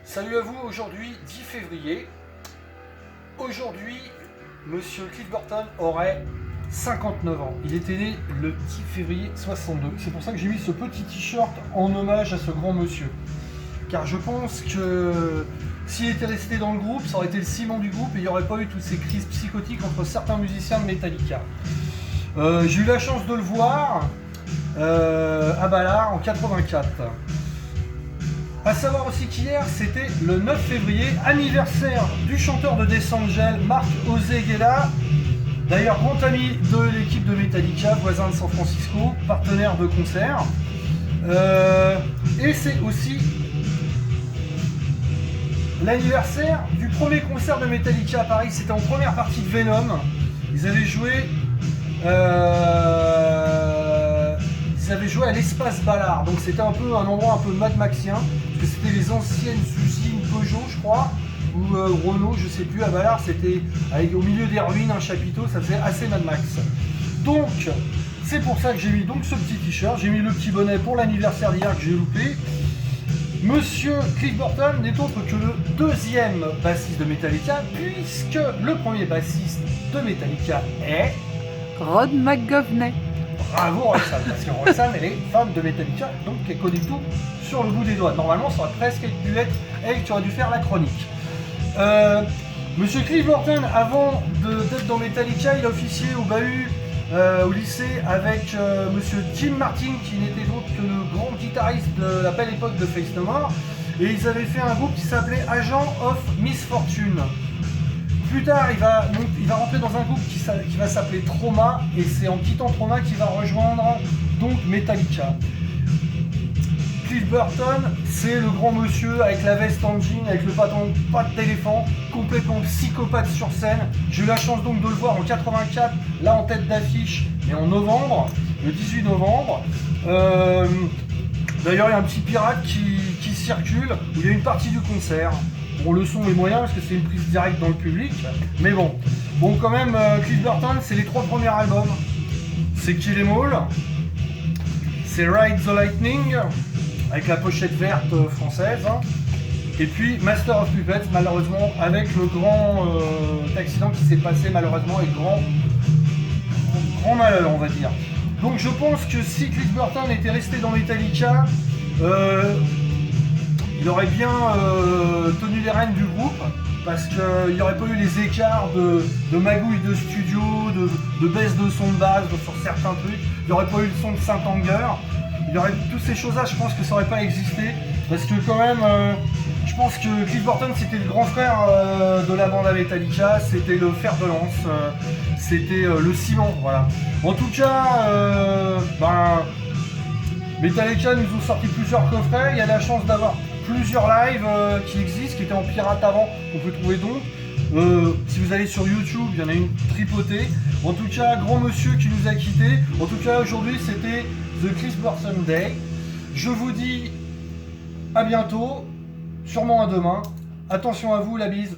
Salut à vous, aujourd'hui 10 février. Aujourd'hui, monsieur Cliff Burton aurait 59 ans. Il était né le 10 février 62. C'est pour ça que j'ai mis ce petit t-shirt en hommage à ce grand monsieur. Car je pense que s'il était resté dans le groupe, ça aurait été le ciment du groupe et il n'y aurait pas eu toutes ces crises psychotiques entre certains musiciens de Metallica. J'ai eu la chance de le voir à Ballard en 84. A savoir aussi qu'hier, c'était le 9 février, anniversaire du chanteur de Death Angel, Mark Osegueda. D'ailleurs, grand ami de l'équipe de Metallica, voisin de San Francisco, partenaire de concert. Et c'est aussi l'anniversaire du premier concert de Metallica à Paris. C'était en première partie de Venom. Ils avaient joué à l'espace Ballard, donc c'était un endroit un peu Mad Maxien, parce que c'était les anciennes usines Peugeot, je crois, ou Renault, je sais plus, à Ballard, c'était au milieu des ruines, un chapiteau, ça faisait assez Mad Max. Donc, c'est pour ça que j'ai mis donc ce petit t-shirt, j'ai mis le petit bonnet pour l'anniversaire d'hier que j'ai loupé. Monsieur Cliff Burton n'est autre que le deuxième bassiste de Metallica, puisque le premier bassiste de Metallica est Rod McGovney. Bravo Roxane, parce que Roxane elle est fan de Metallica, donc elle connaît tout sur le bout des doigts. Normalement ça aurait presque dû être elle qui aurait dû faire la chronique. Monsieur Cliff Burton, avant d'être dans Metallica, il a officié au bahut au lycée avec monsieur Jim Martin, qui n'était autre que le grand guitariste de la belle époque de Faith No More, et ils avaient fait un groupe qui s'appelait Agent of Misfortune. Plus tard, il va rentrer dans un groupe qui va s'appeler Trauma, et c'est en quittant Trauma qu'il va rejoindre donc Metallica. Cliff Burton, c'est le grand monsieur avec la veste en jean, avec le patte d'éléphant, complètement psychopathe sur scène. J'ai eu la chance donc de le voir en 84, là en tête d'affiche, et en novembre, le 18 novembre. D'ailleurs, il y a un petit pirate qui circule, où il y a une partie du concert. Bon, le son est moyen parce que c'est une prise directe dans le public, mais bon. Bon, quand même, Cliff Burton, c'est les 3 premiers albums. C'est Kill 'Em All, c'est Ride the Lightning, avec la pochette verte française, hein. Et puis Master of Puppets, malheureusement, avec le grand accident qui s'est passé, malheureusement, et grand malheur, on va dire. Donc je pense que si Cliff Burton était resté dans Metallica, il aurait bien tenu les rênes du groupe, parce qu'il n'y aurait pas eu les écarts de magouilles de studio, de baisse de son de base sur certains trucs, il n'y aurait pas eu le son de Saint-Anger, il y aurait toutes ces choses-là, je pense que ça n'aurait pas existé, parce que quand même, je pense que Cliff Burton c'était le grand frère de la bande à Metallica, c'était le fer de lance, c'était le ciment, voilà. En tout cas, Metallica nous ont sorti plusieurs coffrets, il y a la chance d'avoir plusieurs lives qui existent, qui étaient en pirate avant, qu'on peut trouver donc. Si vous allez sur YouTube, il y en a une tripotée. En tout cas, grand monsieur qui nous a quittés. En tout cas, aujourd'hui, c'était The Cliff Burton Day. Je vous dis à bientôt, sûrement à demain. Attention à vous, la bise.